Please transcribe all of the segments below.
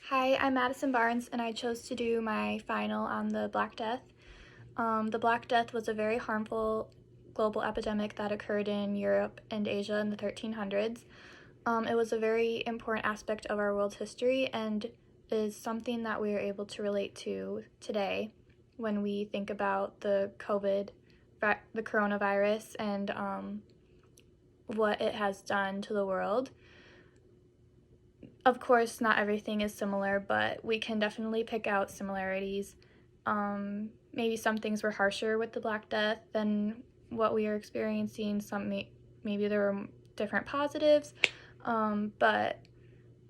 Hi, I'm Madison Barnes, and I chose to do my final on the Black Death. The Black Death was a very harmful global epidemic that occurred in Europe and Asia in the 1300s. It was a very important aspect of our world's history and is something that we are able to relate to today when we think about the coronavirus, and what it has done to the world. Of course, not everything is similar, but we can definitely pick out similarities. Maybe some things were harsher with the Black Death than what we are experiencing. Maybe there were different positives, but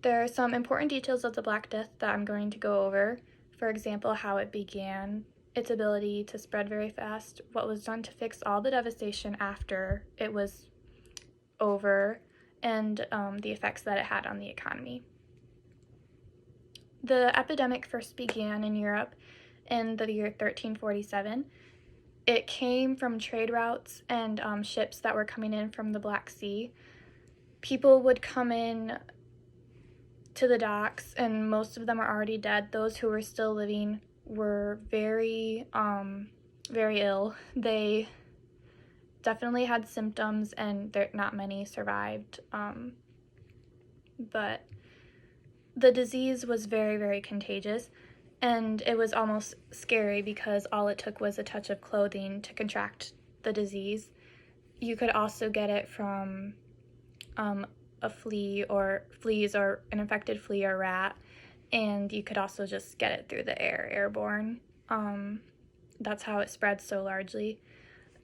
there are some important details of the Black Death that I'm going to go over. For example, how it began, its ability to spread very fast, what was done to fix all the devastation after it was over, and the effects that it had on the economy. The epidemic first began in Europe in the year 1347. It came from trade routes and ships that were coming in from the Black Sea. People would come in to the docks, and most of them are already dead. Those who were still living were very ill. They definitely had symptoms, and not many survived. But the disease was very, very contagious, and it was almost scary because all it took was a touch of clothing to contract the disease. You could also get it from a flea or fleas, or an infected flea or rat, and you could also just get it through the airborne. That's how it spread so largely.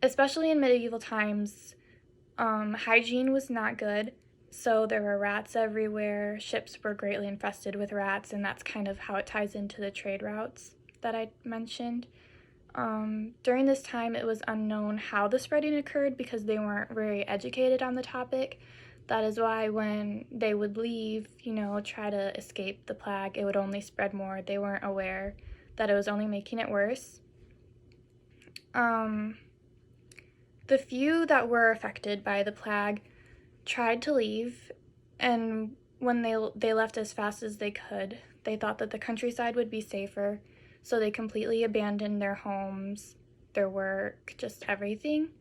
Especially in medieval times, hygiene was not good, so there were rats everywhere. Ships were greatly infested with rats, and that's kind of how it ties into the trade routes that I mentioned. During this time, it was unknown how the spreading occurred because they weren't very educated on the topic. That is why when they would leave, try to escape the plague, it would only spread more. They weren't aware that it was only making it worse. The few that were affected by the plague tried to leave, and when they left as fast as they could, they thought that the countryside would be safer, so they completely abandoned their homes, their work, just everything.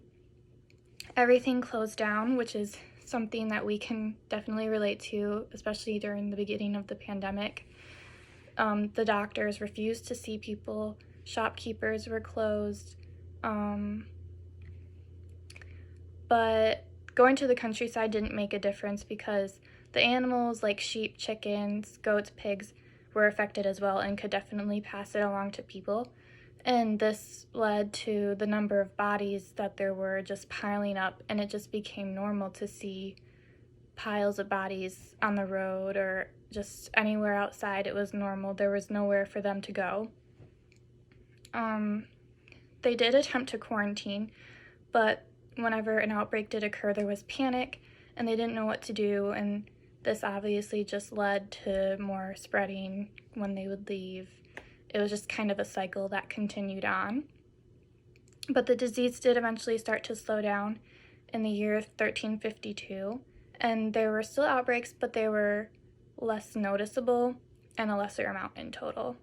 Everything closed down, which is something that we can definitely relate to, especially during the beginning of the pandemic. The doctors refused to see people, shopkeepers were closed, but going to the countryside didn't make a difference because the animals like sheep, chickens, goats, pigs were affected as well and could definitely pass it along to people. And this led to the number of bodies that there were just piling up, and it just became normal to see piles of bodies on the road or just anywhere outside. It was normal. There was nowhere for them to go. They did attempt to quarantine, but whenever an outbreak did occur, there was panic, and they didn't know what to do, and this obviously just led to more spreading when they would leave. It was just kind of a cycle that continued on. But the disease did eventually start to slow down in the year 1352, and there were still outbreaks, but they were less noticeable and a lesser amount in total.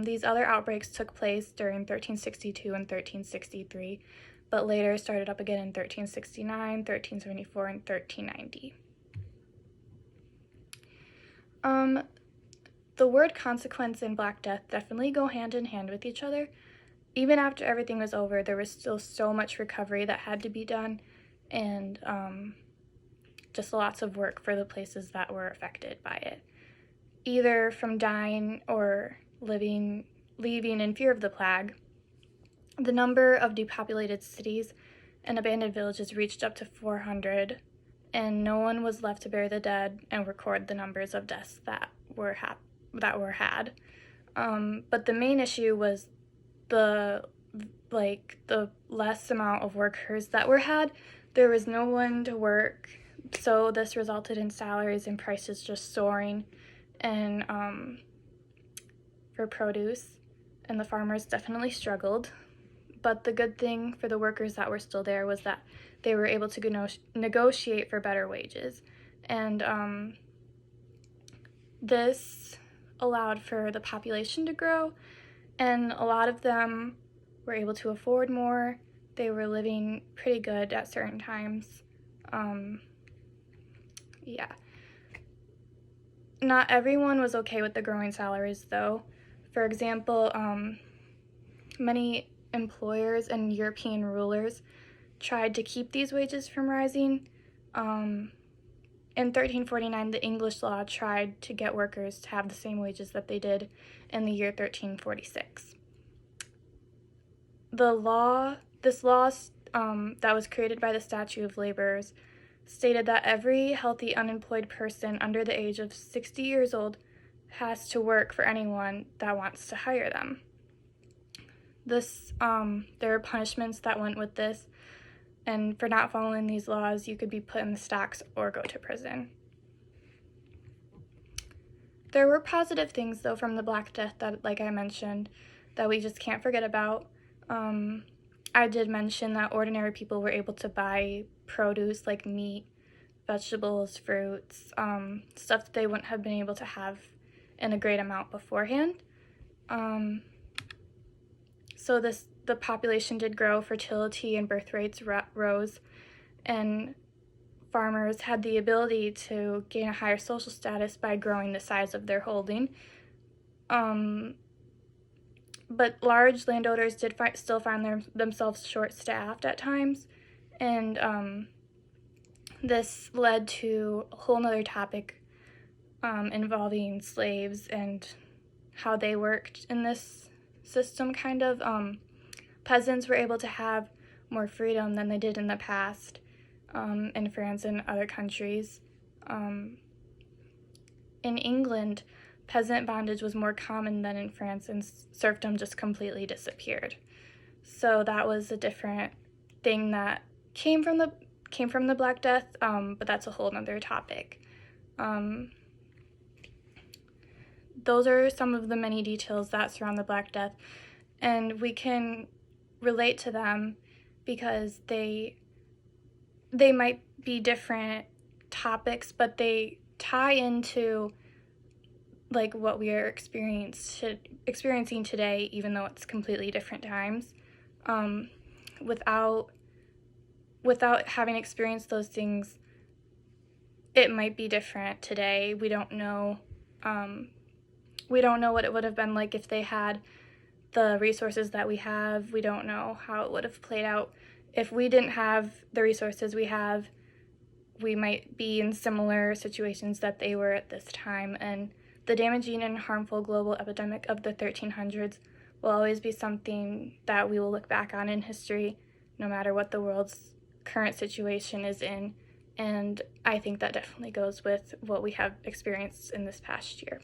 These other outbreaks took place during 1362 and 1363, but later started up again in 1369, 1374, and 1390. The word consequence and Black Death definitely go hand in hand with each other. Even after everything was over, there was still so much recovery that had to be done, and just lots of work for the places that were affected by it, either from dying or leaving in fear of the plague. The number of depopulated cities and abandoned villages reached up to 400, and no one was left to bury the dead and record the numbers of deaths that were had. But the main issue was the less amount of workers that were had. There was no one to work, so this resulted in salaries and prices just soaring, and for produce, and the farmers definitely struggled. But the good thing for the workers that were still there was that they were able to negotiate for better wages. And this allowed for the population to grow, and a lot of them were able to afford more. They were living pretty good at certain times. Yeah. Not everyone was okay with the growing salaries, though. For example, many employers and European rulers tried to keep these wages from rising. In 1349, the English law tried to get workers to have the same wages that they did in the year 1346. This law that was created by the Statute of Laborers stated that every healthy unemployed person under the age of 60 years old has to work for anyone that wants to hire them. There are punishments that went with this, and for not following these laws, you could be put in the stocks or go to prison. There were positive things, though, from the Black Death that, like I mentioned, that we just can't forget about. I did mention that ordinary people were able to buy produce like meat, vegetables, fruits, stuff that they wouldn't have been able to have in a great amount beforehand. So the population did grow, fertility and birth rates rose, and farmers had the ability to gain a higher social status by growing the size of their holding. But large landowners did still find themselves short-staffed at times, and this led to a whole nother topic involving slaves and how they worked in this system, kind of. Peasants were able to have more freedom than they did in the past in France and other countries. In England, peasant bondage was more common than in France, and serfdom just completely disappeared. So that was a different thing that came from the Black Death, but that's a whole nother topic. Those are some of the many details that surround the Black Death, and we can relate to them because they might be different topics, but they tie into like what we are experiencing today, even though it's completely different times. Without having experienced those things, it might be different today. We don't know what it would have been like if they had the resources that we have. We don't know how it would have played out. If we didn't have the resources we have, we might be in similar situations that they were at this time, and the damaging and harmful global epidemic of the 1300s will always be something that we will look back on in history, no matter what the world's current situation is in, and I think that definitely goes with what we have experienced in this past year.